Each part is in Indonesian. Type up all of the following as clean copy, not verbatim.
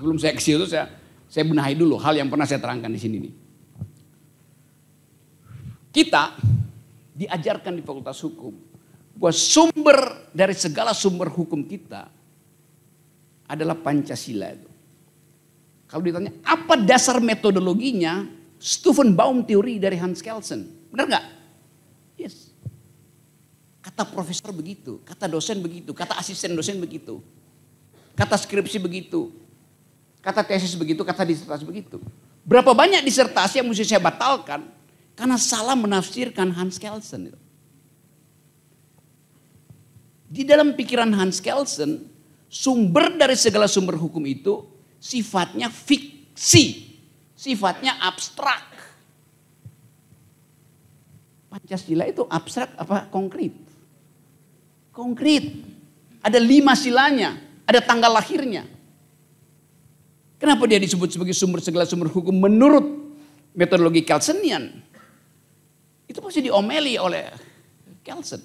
Sebelum saya ke situ saya benahi dulu hal yang pernah saya terangkan di sini nih. Kita diajarkan di Fakultas Hukum bahwa sumber dari segala sumber hukum kita adalah Pancasila itu. Kalau ditanya apa dasar metodologinya, Stufenbaum teori dari Hans Kelsen. Benar nggak? Yes. Kata profesor begitu, kata dosen begitu, kata asisten dosen begitu, kata skripsi begitu, kata tesis begitu, kata disertasi begitu. Berapa banyak disertasi yang mesti saya batalkan karena salah menafsirkan Hans Kelsen itu. Di dalam pikiran Hans Kelsen, sumber dari segala sumber hukum itu sifatnya fiksi, sifatnya abstrak. Pancasila itu abstrak apa konkret? Konkret. Ada 5 silanya, ada tanggal lahirnya. Kenapa dia disebut sebagai sumber segala sumber hukum menurut metodologi Kelsenian? Itu pasti diomeli oleh Kelsen.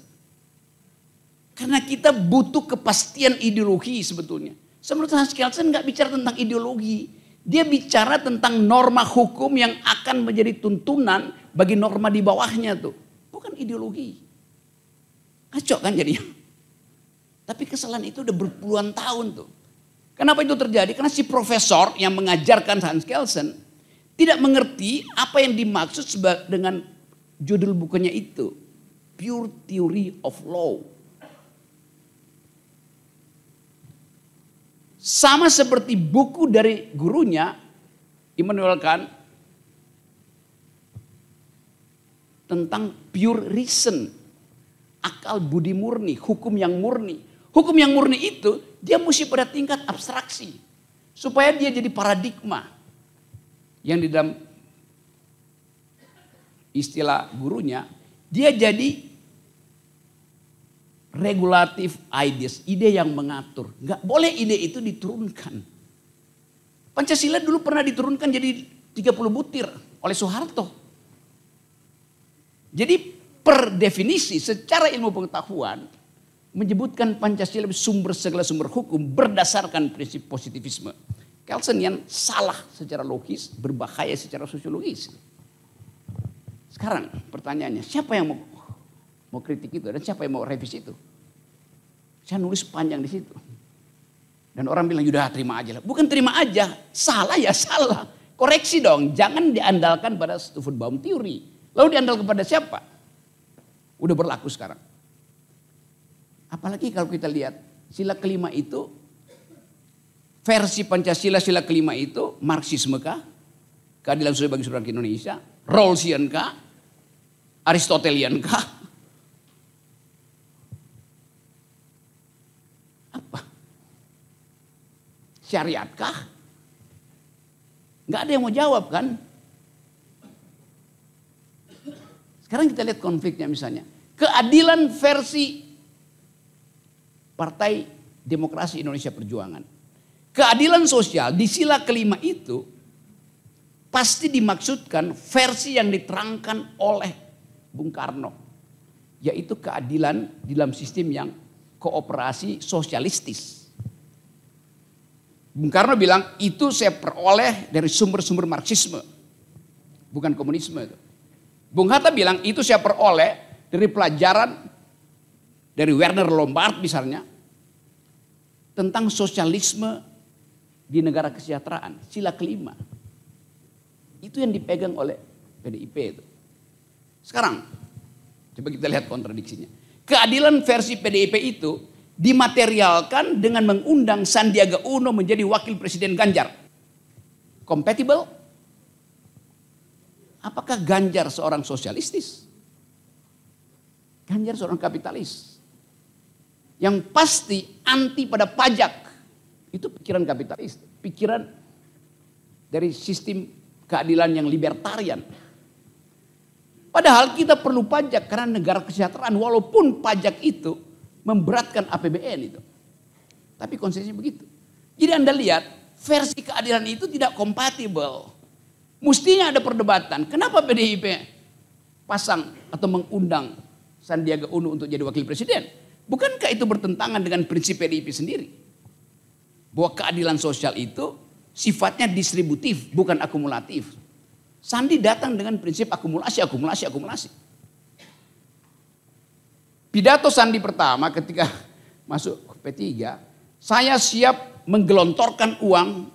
Karena kita butuh kepastian ideologi sebetulnya. Menurut Hans Kelsen nggak bicara tentang ideologi. Dia bicara tentang norma hukum yang akan menjadi tuntunan bagi norma di bawahnya tuh. Bukan ideologi. Kacau kan jadinya. Tapi kesalahan itu udah berpuluhan tahun tuh. Kenapa itu terjadi? Karena si profesor yang mengajarkan Hans Kelsen tidak mengerti apa yang dimaksud dengan judul bukunya itu. Pure Theory of Law. Sama seperti buku dari gurunya, Immanuel Kant, tentang pure reason, akal budi murni, hukum yang murni. Hukum yang murni itu dia mesti pada tingkat abstraksi. Supaya dia jadi paradigma. Yang di dalam istilah gurunya, dia jadi regulatif ideas, ide yang mengatur. Nggak boleh ide itu diturunkan. Pancasila dulu pernah diturunkan jadi 30 butir oleh Soeharto. Jadi per definisi secara ilmu pengetahuan menyebutkan Pancasila sumber segala sumber hukum berdasarkan prinsip positivisme. Kelsen yang salah secara logis, berbahaya secara sosiologis. Sekarang pertanyaannya, siapa yang mau kritik itu dan siapa yang mau revisi itu? Saya nulis panjang di situ. Dan orang bilang, "Yudah terima aja lah." Bukan terima aja, salah ya salah. Koreksi dong, jangan diandalkan pada Stufenbaum teori. Lalu diandalkan kepada siapa? Udah berlaku sekarang. Apalagi kalau kita lihat sila kelima itu, versi Pancasila sila kelima itu Marxisme kah? Keadilan sosial bagi seluruh rakyat Indonesia? Rawlsian kah? Aristotelian kah? Apa? Syariat kah? Nggak ada yang mau jawab kan? Sekarang kita lihat konfliknya misalnya. Keadilan versi Partai Demokrasi Indonesia Perjuangan. Keadilan sosial di sila kelima itu pasti dimaksudkan versi yang diterangkan oleh Bung Karno. Yaitu keadilan di dalam sistem yang kooperasi sosialistis. Bung Karno bilang itu saya peroleh dari sumber-sumber Marxisme. Bukan komunisme itu. Bung Hatta bilang itu saya peroleh dari pelajaran dari Werner Lombard misalnya. Tentang sosialisme di negara kesejahteraan. Sila kelima. Itu yang dipegang oleh PDIP itu. Sekarang coba kita lihat kontradiksinya. Keadilan versi PDIP itu dimaterialkan dengan mengundang Sandiaga Uno menjadi wakil presiden Ganjar. Compatible? Apakah Ganjar seorang sosialistis? Ganjar seorang kapitalis. Yang pasti anti pada pajak. Itu pikiran kapitalis. Pikiran dari sistem keadilan yang libertarian. Padahal kita perlu pajak karena negara kesejahteraan. Walaupun pajak itu memberatkan APBN itu. Tapi konsepnya begitu. Jadi Anda lihat versi keadilan itu tidak kompatibel. Mestinya ada perdebatan. Kenapa PDIP pasang atau mengundang Sandiaga Uno untuk jadi wakil presiden? Bukankah itu bertentangan dengan prinsip PDIP sendiri? Bahwa keadilan sosial itu sifatnya distributif, bukan akumulatif. Sandi datang dengan prinsip akumulasi, akumulasi, akumulasi. Pidato Sandi pertama ketika masuk P3, saya siap menggelontorkan uang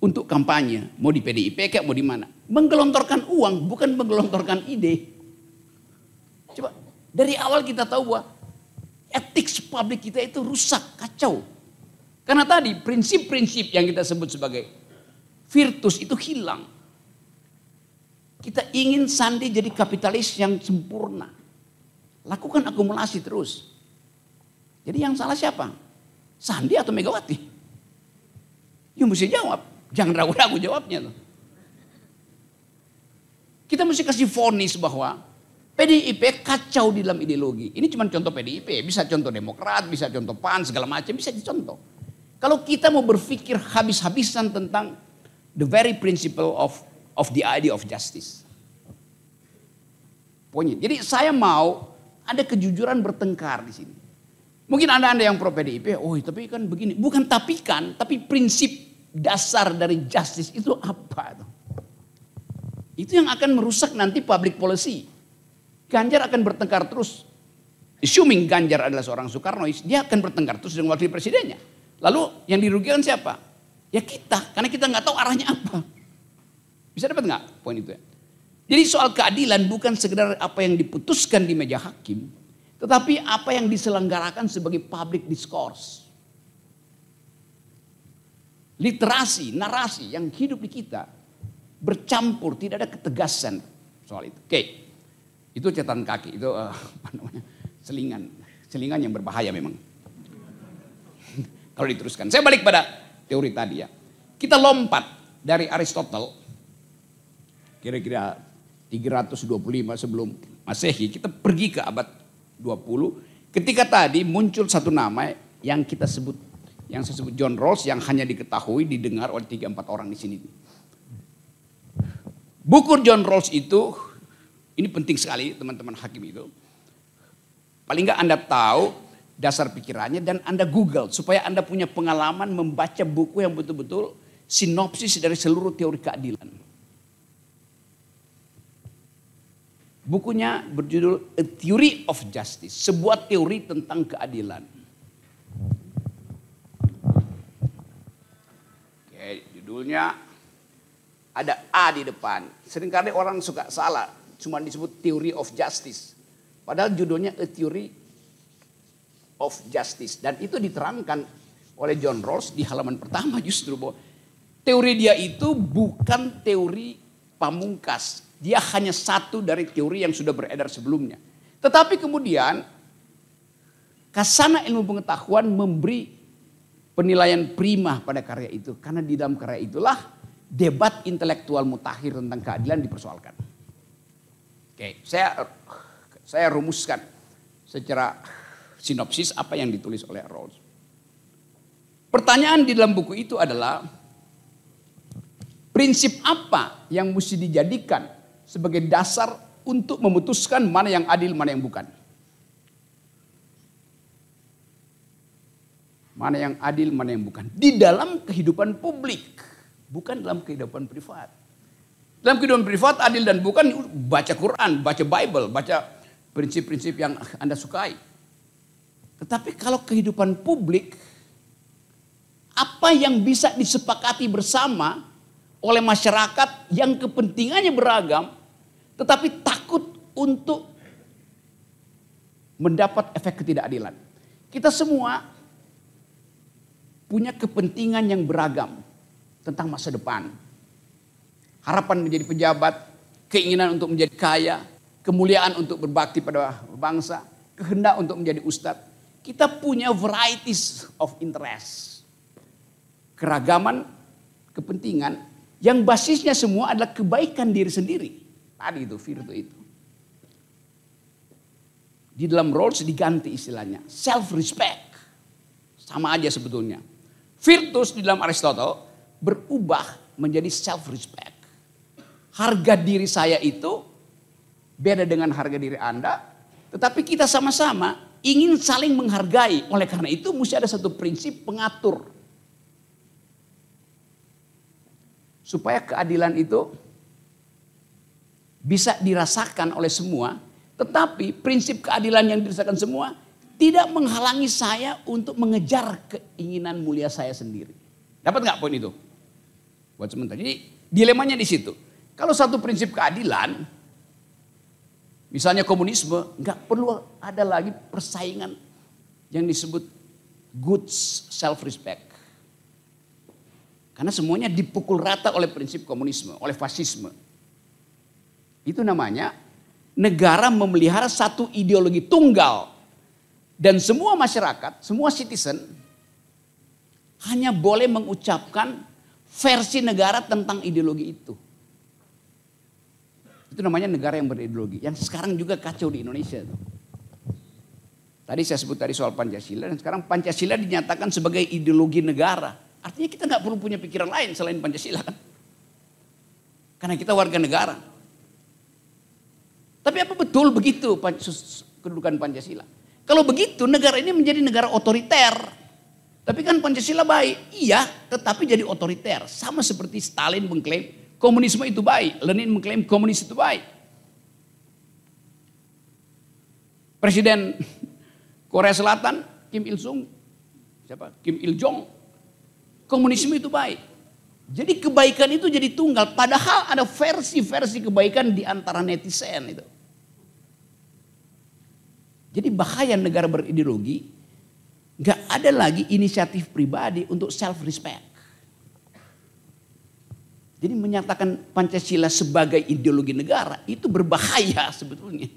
untuk kampanye. Mau di PDIP kayak mau di mana. Menggelontorkan uang, bukan menggelontorkan ide. Coba, dari awal kita tahu bahwa etik publik kita itu rusak, kacau. Karena tadi prinsip-prinsip yang kita sebut sebagai virtus itu hilang. Kita ingin Sandi jadi kapitalis yang sempurna. Lakukan akumulasi terus. Jadi yang salah siapa? Sandi atau Megawati? Ya mesti jawab. Jangan ragu-ragu jawabnya. Kita mesti kasih vonis bahwa PDIP kacau di dalam ideologi. Ini cuma contoh PDIP. Bisa contoh Demokrat, bisa contoh PAN, segala macam. Bisa dicontoh. Kalau kita mau berpikir habis-habisan tentang the very principle of the idea of justice. Pokoknya, jadi saya mau ada kejujuran bertengkar di sini. Mungkin ada yang pro PDIP, oh tapi kan begini. Bukan tapi prinsip dasar dari justice itu apa? Itu yang akan merusak nanti public policy. Ganjar akan bertengkar terus. Assuming Ganjar adalah seorang Soekarnois, dia akan bertengkar terus dengan wakil presidennya. Lalu yang dirugikan siapa? Ya kita, karena kita nggak tahu arahnya apa. Bisa dapat nggak poin itu ya? Jadi soal keadilan bukan sekedar apa yang diputuskan di meja hakim, tetapi apa yang diselenggarakan sebagai public discourse. Literasi, narasi yang hidup di kita bercampur, tidak ada ketegasan soal itu. Oke, itu catatan kaki, itu apa namanya, selingan yang berbahaya memang. Kalau diteruskan, saya balik pada teori tadi ya. Kita lompat dari Aristotle, kira-kira 325 sebelum Masehi, kita pergi ke abad 20. Ketika tadi muncul satu nama yang kita sebut, yang saya sebut John Rawls, yang hanya diketahui, didengar oleh 3-4 orang di sini. Buku John Rawls itu, ini penting sekali teman-teman hakim itu. Paling nggak Anda tahu dasar pikirannya dan Anda Google supaya Anda punya pengalaman membaca buku yang betul-betul sinopsis dari seluruh teori keadilan. Bukunya berjudul A Theory of Justice, sebuah teori tentang keadilan. Oke, judulnya ada A di depan. Seringkali orang suka salah, cuma disebut Theory of Justice. Padahal judulnya A Theory of Justice, dan itu diterangkan oleh John Rawls di halaman pertama justru bahwa teori dia itu bukan teori pamungkas, dia hanya satu dari teori yang sudah beredar sebelumnya. Tetapi kemudian Kasana ilmu pengetahuan memberi penilaian prima pada karya itu, karena di dalam karya itulah debat intelektual mutakhir tentang keadilan dipersoalkan. Oke, saya rumuskan secara sinopsis apa yang ditulis oleh Rawls. Pertanyaan di dalam buku itu adalah prinsip apa yang mesti dijadikan sebagai dasar untuk memutuskan mana yang adil, mana yang bukan. Mana yang adil, mana yang bukan. Di dalam kehidupan publik, bukan dalam kehidupan privat. Dalam kehidupan privat adil dan bukan baca Quran, baca Bible, baca prinsip-prinsip yang Anda sukai. Tetapi kalau kehidupan publik, apa yang bisa disepakati bersama oleh masyarakat yang kepentingannya beragam, tetapi takut untuk mendapat efek ketidakadilan. Kita semua punya kepentingan yang beragam tentang masa depan. Harapan menjadi pejabat, keinginan untuk menjadi kaya, kemuliaan untuk berbakti pada bangsa, kehendak untuk menjadi ustadz. Kita punya varieties of interest. Keragaman kepentingan yang basisnya semua adalah kebaikan diri sendiri. Tadi itu, virtu itu. Di dalam Rawls diganti istilahnya. Self-respect. Sama aja sebetulnya. Virtus di dalam Aristotle berubah menjadi self-respect. Harga diri saya itu beda dengan harga diri Anda. Tetapi kita sama-sama ingin saling menghargai. Oleh karena itu mesti ada satu prinsip pengatur. supaya keadilan itu bisa dirasakan oleh semua, tetapi prinsip keadilan yang dirasakan semua tidak menghalangi saya untuk mengejar keinginan mulia saya sendiri. Dapat nggak poin itu? Buat sementara. Jadi dilemanya di situ. Kalau satu prinsip keadilan, misalnya komunisme, nggak perlu ada lagi persaingan yang disebut good self-respect. Karena semuanya dipukul rata oleh prinsip komunisme, oleh fasisme. Itu namanya negara memelihara satu ideologi tunggal. Dan semua masyarakat, semua citizen hanya boleh mengucapkan versi negara tentang ideologi itu. Itu namanya negara yang berideologi. Yang sekarang juga kacau di Indonesia. Tadi saya sebut tadi soal Pancasila, dan sekarang Pancasila dinyatakan sebagai ideologi negara. Artinya kita nggak perlu punya pikiran lain selain Pancasila kan. Karena kita warga negara. Tapi apa betul begitu kedudukan Pancasila? Kalau begitu negara ini menjadi negara otoriter. Tapi kan Pancasila baik. Iya, tetapi jadi otoriter. Sama seperti Stalin mengklaim komunisme itu baik. Lenin mengklaim komunis itu baik. Presiden Korea Selatan, Kim Il-sung, Kim Il-jong, komunisme itu baik. Jadi kebaikan itu jadi tunggal. Padahal ada versi-versi kebaikan di antara netizen itu. Jadi bahaya negara berideologi, gak ada lagi inisiatif pribadi untuk self-respect. Jadi menyatakan Pancasila sebagai ideologi negara itu berbahaya sebetulnya.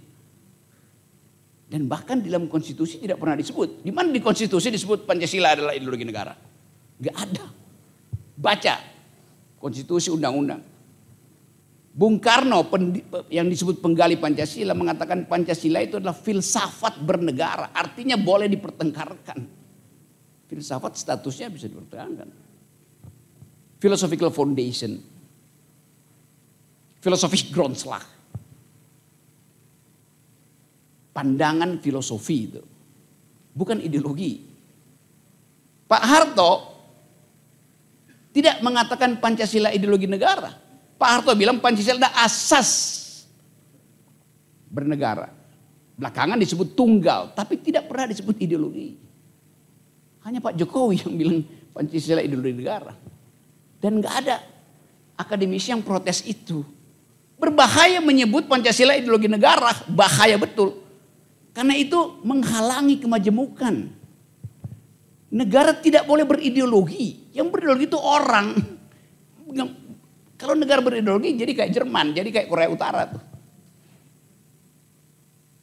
Dan bahkan di dalam konstitusi tidak pernah disebut. Di mana di konstitusi disebut Pancasila adalah ideologi negara? Gak ada. Baca konstitusi undang-undang. Bung Karno yang disebut penggali Pancasila mengatakan Pancasila itu adalah filsafat bernegara. Artinya boleh dipertengkarkan. Filsafat statusnya bisa dipertengkarkan. Philosophical foundation. Philosophic Grundslag. Pandangan filosofi itu. Bukan ideologi. Pak Harto tidak mengatakan Pancasila ideologi negara. Pak Harto bilang Pancasila adalah asas bernegara. Belakangan disebut tunggal, tapi tidak pernah disebut ideologi. Hanya Pak Jokowi yang bilang Pancasila ideologi negara. Dan gak ada akademisi yang protes itu. Berbahaya menyebut Pancasila ideologi negara, bahaya betul. Karena itu menghalangi kemajemukan. Negara tidak boleh berideologi. Yang berideologi itu orang. Kalau negara berideologi jadi kayak Jerman, jadi kayak Korea Utara tuh.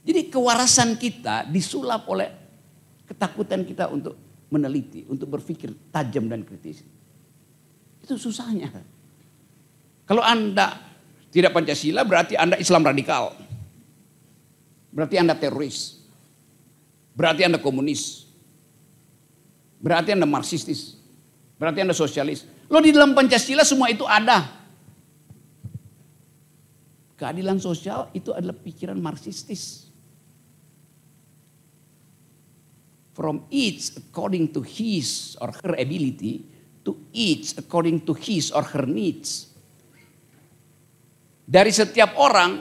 Jadi kewarasan kita disulap oleh ketakutan kita untuk meneliti, untuk berpikir tajam dan kritis. Itu susahnya. Kalau Anda tidak Pancasila berarti Anda Islam radikal. Berarti Anda teroris. Berarti Anda komunis. Berarti Anda marxistis. Berarti Anda sosialis. Loh di dalam Pancasila semua itu ada. Keadilan sosial itu adalah pikiran marxistis. From each according to his or her ability to each according to his or her needs. Dari setiap orang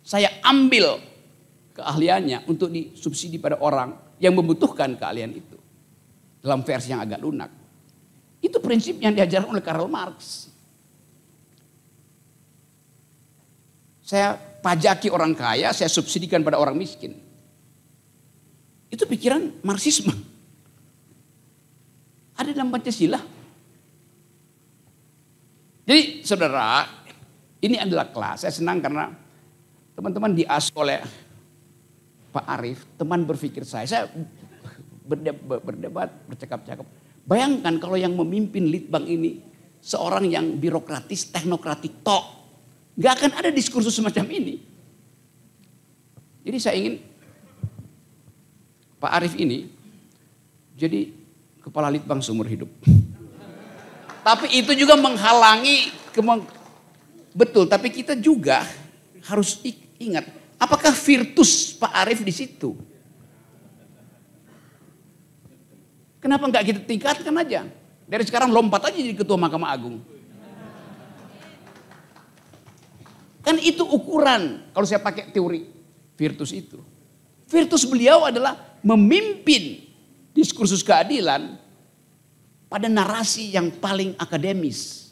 saya ambil keahliannya untuk disubsidi pada orang yang membutuhkan keahlian itu. Dalam versi yang agak lunak. Itu prinsip yang diajarkan oleh Karl Marx. Saya pajaki orang kaya, saya subsidikan pada orang miskin. Itu pikiran Marxisme. Ada dalam Pancasila. Jadi saudara, ini adalah kelas. Saya senang karena teman-teman diasuh oleh Pak Arief, teman berpikir saya. Saya berdebat, bercakap-cakap. Bayangkan kalau yang memimpin Litbang ini seorang yang birokratis, teknokratik tok. Gak akan ada diskursus semacam ini. Jadi saya ingin Pak Arief ini jadi kepala Litbang seumur hidup. Tapi itu juga menghalangi, betul. Tapi kita juga harus ingat, apakah virtus Pak Arief di situ? Kenapa nggak kita tingkatkan aja? Dari sekarang lompat aja jadi ketua Mahkamah Agung. Kan itu ukuran kalau saya pakai teori virtus itu. Virtus beliau adalah memimpin diskursus keadilan pada narasi yang paling akademis.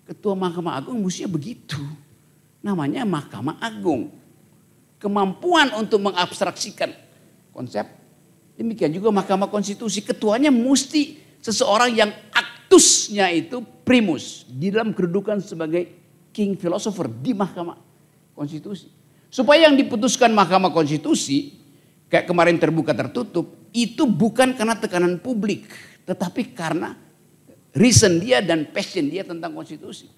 Ketua Mahkamah Agung mestinya begitu. Namanya Mahkamah Agung. Kemampuan untuk mengabstraksikan konsep. Demikian juga Mahkamah Konstitusi. Ketuanya mesti seseorang yang aktusnya itu primus. Di dalam kedudukan sebagai king philosopher di Mahkamah Konstitusi. Supaya yang diputuskan Mahkamah Konstitusi, kayak kemarin terbuka tertutup, itu bukan karena tekanan publik. Tetapi karena reason dia dan passion dia tentang konstitusi.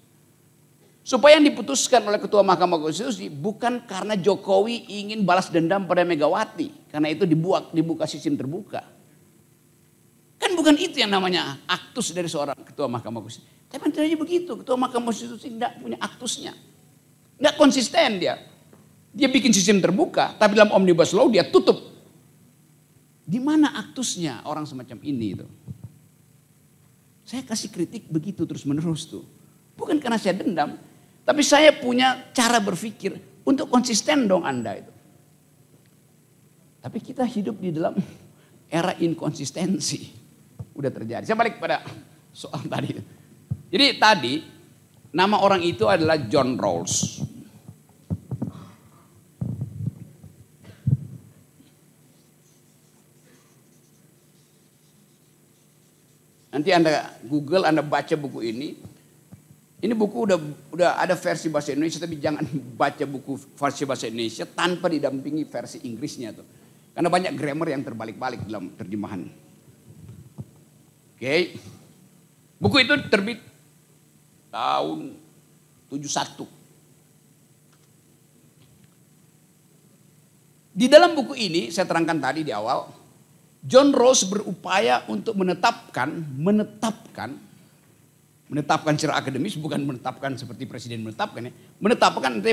Supaya yang diputuskan oleh Ketua Mahkamah Konstitusi bukan karena Jokowi ingin balas dendam pada Megawati. Karena itu dibuka sistem terbuka. Kan bukan itu yang namanya aktus dari seorang Ketua Mahkamah Konstitusi. Tapi ternyata begitu, Ketua Mahkamah Konstitusi tidak punya aktusnya. Tidak konsisten dia. Dia bikin sistem terbuka, tapi dalam Omnibus Law dia tutup. Di mana aktusnya orang semacam ini itu? Saya kasih kritik begitu terus menerus tuh. Bukan karena saya dendam, tapi saya punya cara berpikir untuk konsisten dong Anda itu. Tapi kita hidup di dalam era inkonsistensi. Udah terjadi. Saya balik pada soal tadi. Jadi tadi nama orang itu adalah John Rawls. Nanti Anda Google, Anda baca buku ini. Ini buku udah ada versi bahasa Indonesia, tapi jangan baca buku versi bahasa Indonesia tanpa didampingi versi Inggrisnya tuh. Karena banyak grammar yang terbalik-balik dalam terjemahan. Oke. Buku itu terbit tahun 71. Di dalam buku ini, saya terangkan tadi di awal, John Rawls berupaya untuk menetapkan secara akademis, bukan menetapkan seperti presiden menetapkan ya. Menetapkan,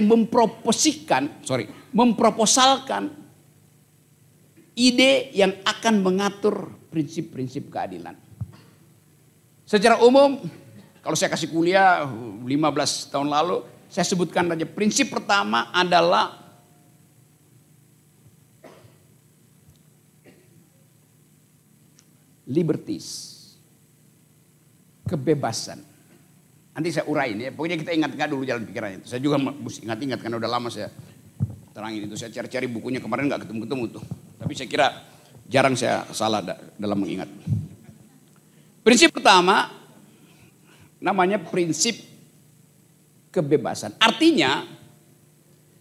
memproposalkan ide yang akan mengatur prinsip-prinsip keadilan. Secara umum, kalau saya kasih kuliah 15 tahun lalu, saya sebutkan saja prinsip pertama adalah liberties, kebebasan. Nanti saya uraiin ya, pokoknya kita ingat-ingat dulu jalan pikirannya itu. Saya juga mesti ingat-ingat karena udah lama saya terangin itu. Saya cari-cari bukunya kemarin nggak ketemu-ketemu tuh. Tapi saya kira jarang saya salah dalam mengingat. Prinsip pertama namanya prinsip kebebasan. Artinya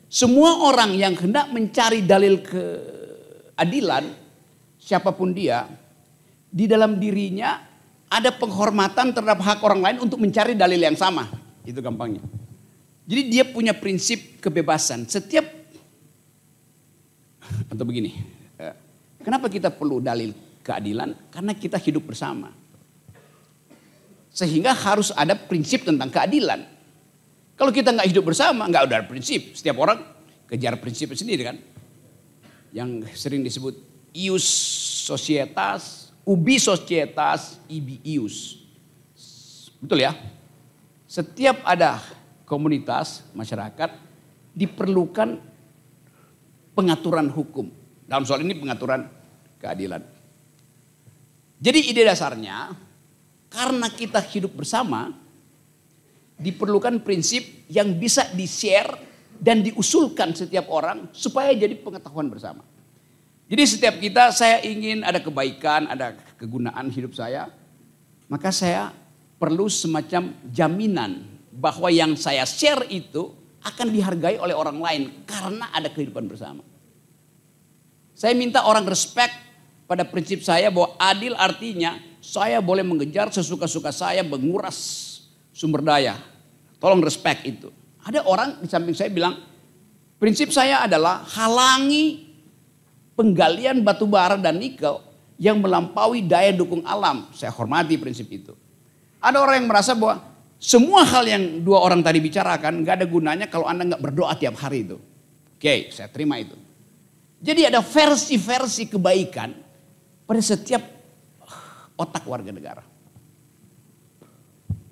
semua orang yang hendak mencari dalil keadilan, siapapun dia, di dalam dirinya ada penghormatan terhadap hak orang lain untuk mencari dalil yang sama. Itu gampangnya. Jadi dia punya prinsip kebebasan. Atau begini, kenapa kita perlu dalil keadilan? Karena kita hidup bersama. Sehingga harus ada prinsip tentang keadilan. Kalau kita nggak hidup bersama, nggak ada prinsip. Setiap orang kejar prinsipnya sendiri kan. Yang sering disebut ius societas, ubi societas, ibi ius. Betul ya? Setiap ada komunitas, masyarakat, diperlukan pengaturan hukum. Dalam soal ini pengaturan keadilan. Jadi ide dasarnya, karena kita hidup bersama, diperlukan prinsip yang bisa di-share dan diusulkan setiap orang supaya jadi pengetahuan bersama. Jadi setiap kita, saya ingin ada kebaikan, ada kegunaan hidup saya, maka saya perlu semacam jaminan bahwa yang saya share itu akan dihargai oleh orang lain karena ada kehidupan bersama. Saya minta orang respect pada prinsip saya bahwa adil artinya saya boleh mengejar sesuka-suka saya, menguras sumber daya. Tolong respect itu. Ada orang di samping saya bilang, prinsip saya adalah halangi penggalian batu bara dan nikel yang melampaui daya dukung alam. Saya hormati prinsip itu. Ada orang yang merasa bahwa semua hal yang dua orang tadi bicarakan gak ada gunanya kalau Anda gak berdoa tiap hari itu. Oke, saya terima itu. Jadi ada versi-versi kebaikan pada setiap otak warga negara.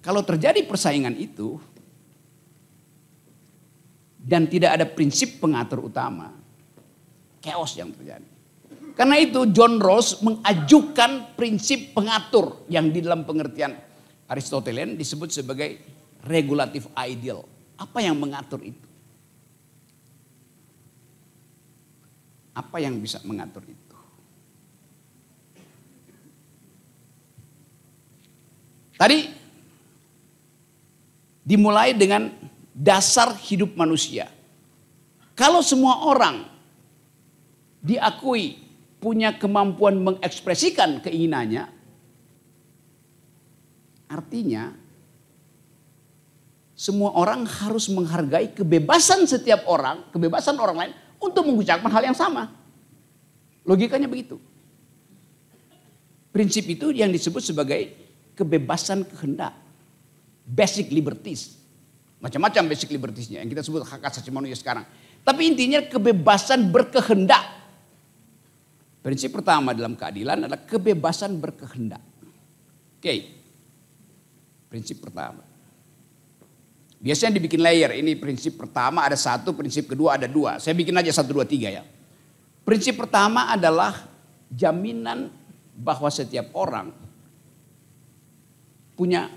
Kalau terjadi persaingan itu, dan tidak ada prinsip pengatur utama, chaos yang terjadi. Karena itu John Rawls mengajukan prinsip pengatur yang di dalam pengertian Aristotelian disebut sebagai regulative ideal. Apa yang mengatur itu? Apa yang bisa mengatur itu? Tadi dimulai dengan dasar hidup manusia. Kalau semua orang diakui punya kemampuan mengekspresikan keinginannya, artinya semua orang harus menghargai kebebasan setiap orang, kebebasan orang lain untuk mengucapkan hal yang sama. Logikanya begitu. Prinsip itu yang disebut sebagai kebebasan kehendak. Basic liberties. Macam-macam basic libertiesnya yang kita sebut hak asasi manusia sekarang. Tapi intinya kebebasan berkehendak. Prinsip pertama dalam keadilan adalah kebebasan berkehendak. Oke. Prinsip pertama. Biasanya dibikin layer. Ini prinsip pertama ada satu, prinsip kedua ada dua. Saya bikin aja 1, 2, 3 ya. Prinsip pertama adalah jaminan bahwa setiap orang punya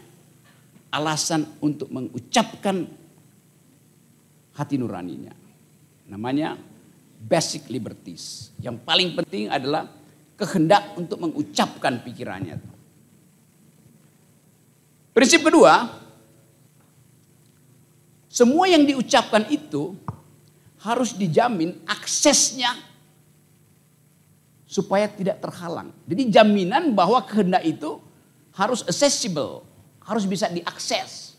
alasan untuk mengucapkan hati nuraninya. Namanya basic liberties. Yang paling penting adalah kehendak untuk mengucapkan pikirannya. Prinsip kedua, semua yang diucapkan itu harus dijamin aksesnya supaya tidak terhalang. Jadi jaminan bahwa kehendak itu harus accessible, harus bisa diakses.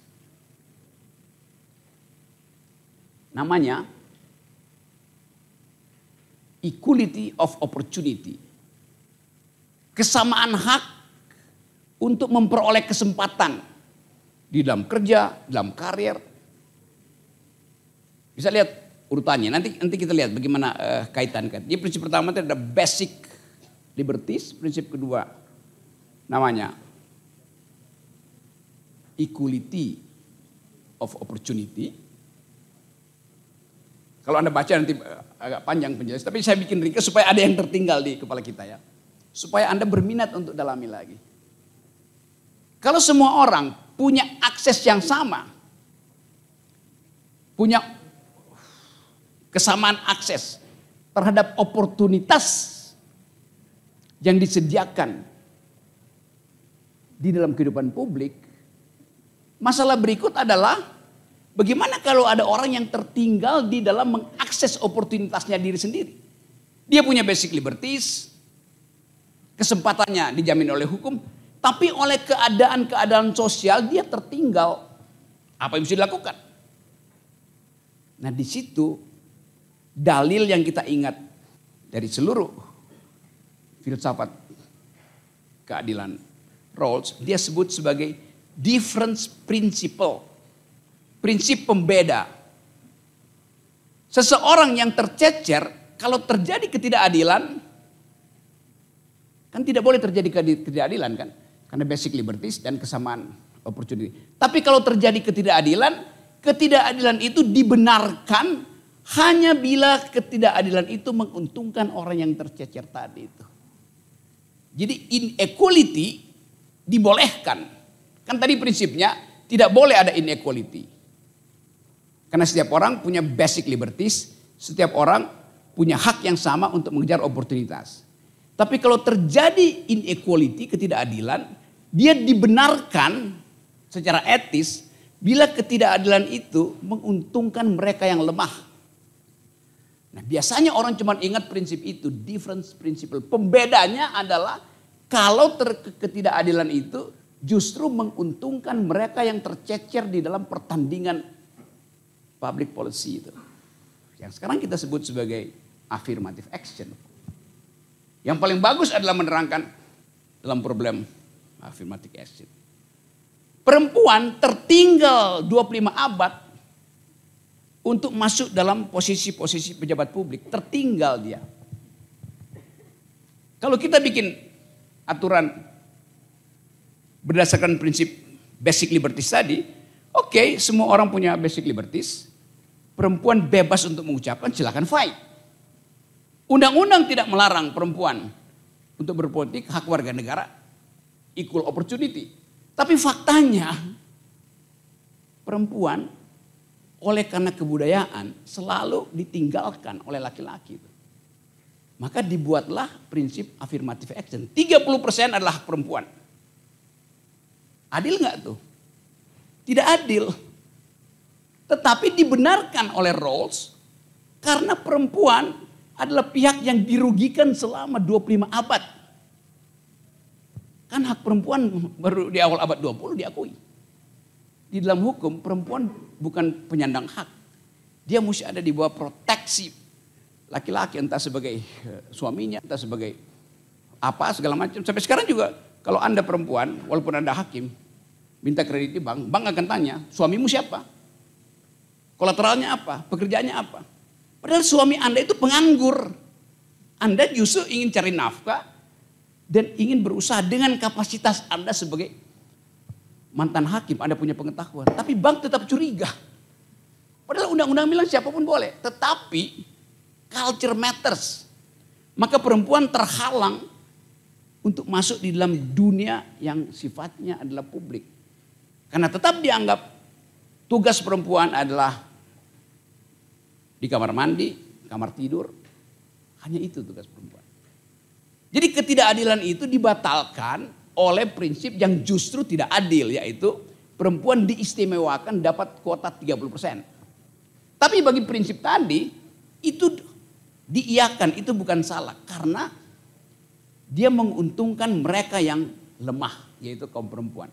Namanya equality of opportunity. Kesamaan hak untuk memperoleh kesempatan di dalam kerja, dalam karir. Bisa lihat urutannya. Nanti kita lihat bagaimana kaitan-kaitan. Jadi prinsip pertama itu ada basic liberties, prinsip kedua namanya equality of opportunity. Kalau Anda baca nanti agak panjang penjelasan, tapi saya bikin ringkas supaya ada yang tertinggal di kepala kita ya. Supaya Anda berminat untuk dalami lagi. Kalau semua orang punya akses yang sama, punya kesamaan akses terhadap oportunitas yang disediakan di dalam kehidupan publik, masalah berikut adalah bagaimana kalau ada orang yang tertinggal di dalam mengakses oportunitasnya diri sendiri. Dia punya basic liberties, kesempatannya dijamin oleh hukum, tapi oleh keadaan-keadaan sosial dia tertinggal. Apa yang bisa dilakukan? Nah di situ dalil yang kita ingat dari seluruh filsafat keadilan Rawls, dia sebut sebagai difference principle. Prinsip pembeda. Seseorang yang tercecer, kalau terjadi ketidakadilan, kan tidak boleh terjadi ketidakadilan kan. Karena basic liberties dan kesamaan opportunity. Tapi kalau terjadi ketidakadilan itu dibenarkan hanya bila ketidakadilan itu menguntungkan orang yang tercecer tadi itu. Jadi inequality dibolehkan. Kan tadi prinsipnya tidak boleh ada inequality. Karena setiap orang punya basic liberties, setiap orang punya hak yang sama untuk mengejar oportunitas. Tapi kalau terjadi inequality, ketidakadilan, dia dibenarkan secara etis bila ketidakadilan itu menguntungkan mereka yang lemah. Nah, biasanya orang cuma ingat prinsip itu, difference principle. Pembedanya adalah kalau ketidakadilan itu justru menguntungkan mereka yang tercecer di dalam pertandingan public policy itu. Yang sekarang kita sebut sebagai affirmative action. Yang paling bagus adalah menerangkan dalam problem affirmative action. Perempuan tertinggal 25 abad untuk masuk dalam posisi-posisi pejabat publik. Tertinggal dia. Kalau kita bikin aturan berdasarkan prinsip basic liberties tadi, oke, semua orang punya basic liberties. perempuan bebas untuk mengucapkan, silakan fight. Undang-undang tidak melarang perempuan untuk berpolitik, hak warga negara, equal opportunity. Tapi faktanya perempuan oleh karena kebudayaan selalu ditinggalkan oleh laki-laki. Maka dibuatlah prinsip affirmative action. 30% adalah hak perempuan. Adil nggak tuh? Tidak adil. Tetapi dibenarkan oleh Rawls karena perempuan adalah pihak yang dirugikan selama 25 abad. Kan hak perempuan baru di awal abad 20 diakui. Di dalam hukum perempuan bukan penyandang hak. Dia mesti ada di bawah proteksi laki-laki, entah sebagai suaminya, entah sebagai apa segala macam. Sampai sekarang juga kalau Anda perempuan, walaupun Anda hakim, minta kredit di bank, bank akan tanya, suamimu siapa? Kolateralnya apa? Pekerjaannya apa? Padahal suami Anda itu penganggur. Anda justru ingin cari nafkah dan ingin berusaha dengan kapasitas Anda sebagai mantan hakim. Anda punya pengetahuan. Tapi bank tetap curiga. Padahal undang-undang bilang siapapun boleh. Tetapi culture matters. Maka perempuan terhalang untuk masuk di dalam dunia yang sifatnya adalah publik. Karena tetap dianggap tugas perempuan adalah di kamar mandi, kamar tidur. Hanya itu tugas perempuan. Jadi ketidakadilan itu dibatalkan oleh prinsip yang justru tidak adil. Yaitu perempuan diistimewakan dapat kuota 30%. Tapi bagi prinsip tadi itu diiyakan, itu bukan salah. Karena dia menguntungkan mereka yang lemah, yaitu kaum perempuan.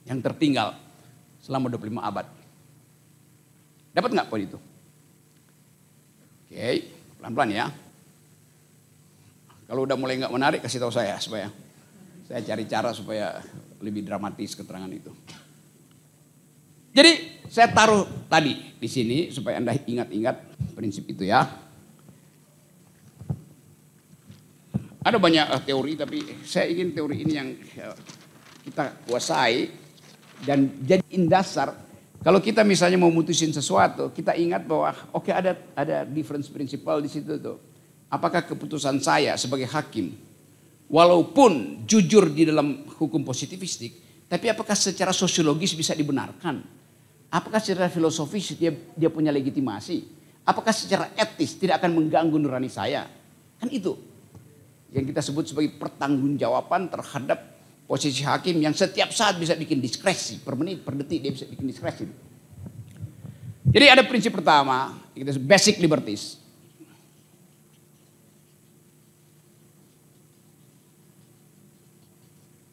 Yang tertinggal selama 25 abad. Dapat nggak poin itu? Oke, pelan-pelan ya. Kalau udah mulai nggak menarik kasih tahu saya supaya saya cari cara supaya lebih dramatis keterangan itu. Jadi saya taruh tadi di sini supaya Anda ingat-ingat prinsip itu ya. Ada banyak teori tapi saya ingin teori ini yang kita kuasai dan jadiin dasar. Kalau kita misalnya mau mutusin sesuatu, kita ingat bahwa oke, ada difference principle di situ tuh. Apakah keputusan saya sebagai hakim, walaupun jujur di dalam hukum positivistik, tapi apakah secara sosiologis bisa dibenarkan? Apakah secara filosofis dia punya legitimasi? Apakah secara etis tidak akan mengganggu nurani saya? Kan itu yang kita sebut sebagai pertanggungjawaban terhadap posisi hakim yang setiap saat bisa bikin diskresi. Per menit, per detik dia bisa bikin diskresi. Jadi ada prinsip pertama, itu basic liberties.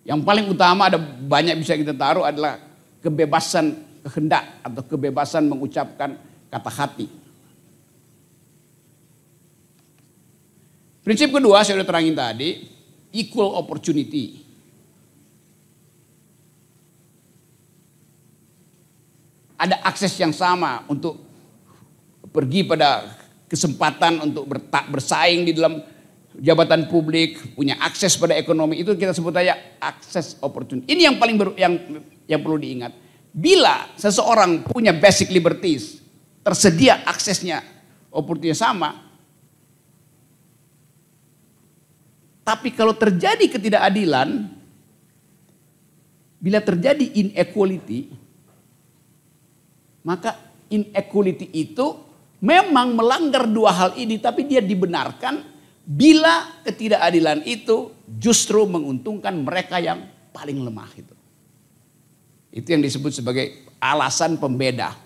Yang paling utama ada banyak bisa kita taruh adalah kebebasan kehendak atau kebebasan mengucapkan kata hati. Prinsip kedua saya sudah terangin tadi, equal opportunity. Ada akses yang sama untuk pergi pada kesempatan untuk bersaing di dalam jabatan publik, punya akses pada ekonomi, itu kita sebut aja akses opportunity. Ini yang paling yang perlu diingat. Bila seseorang punya basic liberties, tersedia aksesnya, opportunity sama. Tapi kalau terjadi ketidakadilan, bila terjadi inequality, maka inequality itu memang melanggar dua hal ini, tapi dia dibenarkan bila ketidakadilan itu justru menguntungkan mereka yang paling lemah itu. Itu yang disebut sebagai alasan pembeda.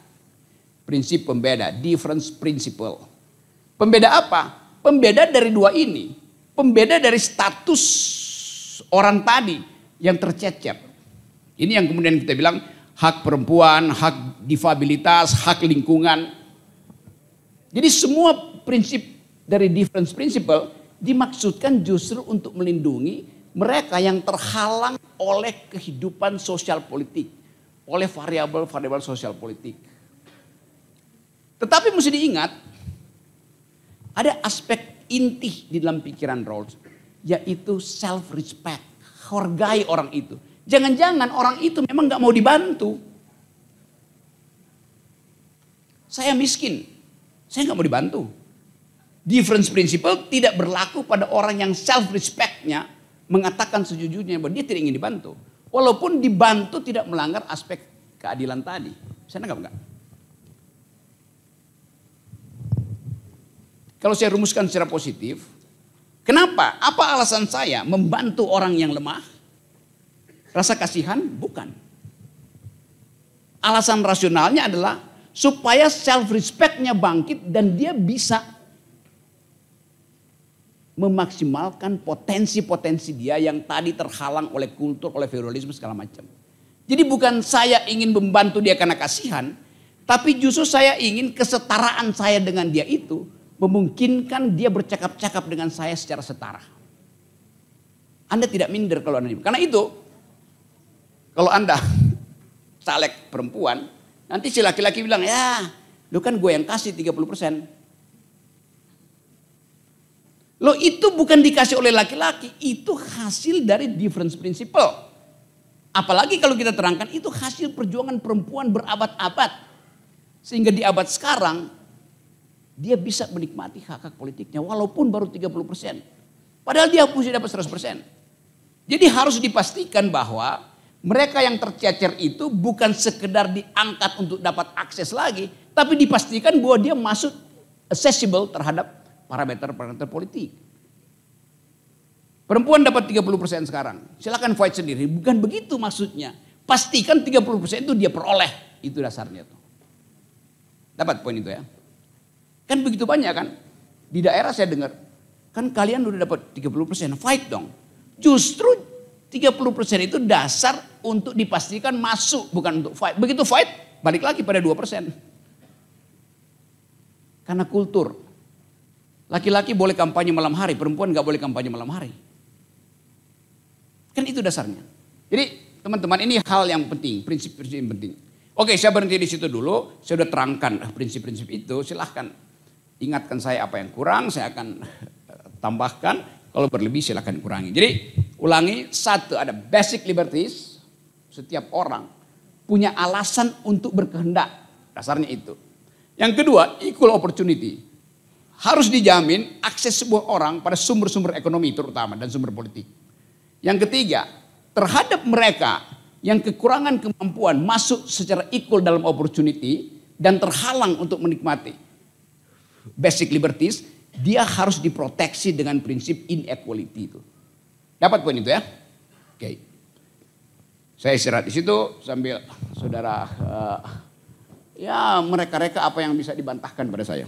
Prinsip pembeda, difference principle. Pembeda apa? Pembeda dari dua ini. Pembeda dari status orang tadi yang tercecer. Ini yang kemudian kita bilang hak perempuan, hak difabilitas, hak lingkungan. Jadi semua prinsip dari difference principle dimaksudkan justru untuk melindungi mereka yang terhalang oleh kehidupan sosial politik, oleh variabel-variabel sosial politik. Tetapi mesti diingat, ada aspek inti di dalam pikiran Rawls, yaitu self-respect, hargai orang itu. Jangan-jangan orang itu memang gak mau dibantu. Saya miskin, saya nggak mau dibantu. Difference principle tidak berlaku pada orang yang self respectnya mengatakan sejujurnya bahwa dia tidak ingin dibantu. Walaupun dibantu tidak melanggar aspek keadilan tadi. Saya nangkap enggak? Kalau saya rumuskan secara positif, kenapa? Apa alasan saya membantu orang yang lemah? Rasa kasihan? Bukan. Alasan rasionalnya adalah supaya self respectnya bangkit dan dia bisa memaksimalkan potensi-potensi dia yang tadi terhalang oleh kultur, oleh feudalisme segala macam. Jadi bukan saya ingin membantu dia karena kasihan, tapi justru saya ingin kesetaraan saya dengan dia itu memungkinkan dia bercakap-cakap dengan saya secara setara. Anda tidak minder kalau Anda karena itu kalau Anda caleg perempuan, nanti si laki-laki bilang, ya lu kan gue yang kasih 30%. Loh itu bukan dikasih oleh laki-laki, itu hasil dari difference principle. Apalagi kalau kita terangkan itu hasil perjuangan perempuan berabad-abad. Sehingga di abad sekarang dia bisa menikmati hak-hak politiknya walaupun baru 30%. Padahal dia mesti dapat 100%. Jadi harus dipastikan bahwa mereka yang tercecer itu bukan sekedar diangkat untuk dapat akses lagi. Tapi dipastikan bahwa dia masuk accessible terhadap parameter-parameter politik. Perempuan dapat 30% sekarang. Silakan fight sendiri. Bukan begitu maksudnya. Pastikan 30% itu dia peroleh. Itu dasarnya tuh. Dapat poin itu ya. Kan begitu banyak kan. Di daerah saya dengar. Kan kalian udah dapat 30%. Fight dong. Justru 30% itu dasar untuk dipastikan masuk. Bukan untuk fight. Begitu fight balik lagi pada 2%. Karena kultur. Laki-laki boleh kampanye malam hari, perempuan gak boleh kampanye malam hari. Kan itu dasarnya. Jadi teman-teman ini hal yang penting, prinsip-prinsip yang penting. Oke, saya berhenti di situ dulu, saya sudah terangkan prinsip-prinsip itu, silahkan ingatkan saya apa yang kurang, saya akan tambahkan, kalau berlebih silahkan kurangi. Jadi ulangi, satu ada basic liberties, setiap orang punya alasan untuk berkehendak, dasarnya itu. Yang kedua, equal opportunity. Harus dijamin akses sebuah orang pada sumber-sumber ekonomi terutama dan sumber politik. Yang ketiga, terhadap mereka yang kekurangan kemampuan masuk secara equal dalam opportunity dan terhalang untuk menikmati basic liberties, dia harus diproteksi dengan prinsip inequality itu. Dapat poin itu ya? Oke. Saya istirahat di situ sambil saudara ya mereka-reka apa yang bisa dibantahkan pada saya.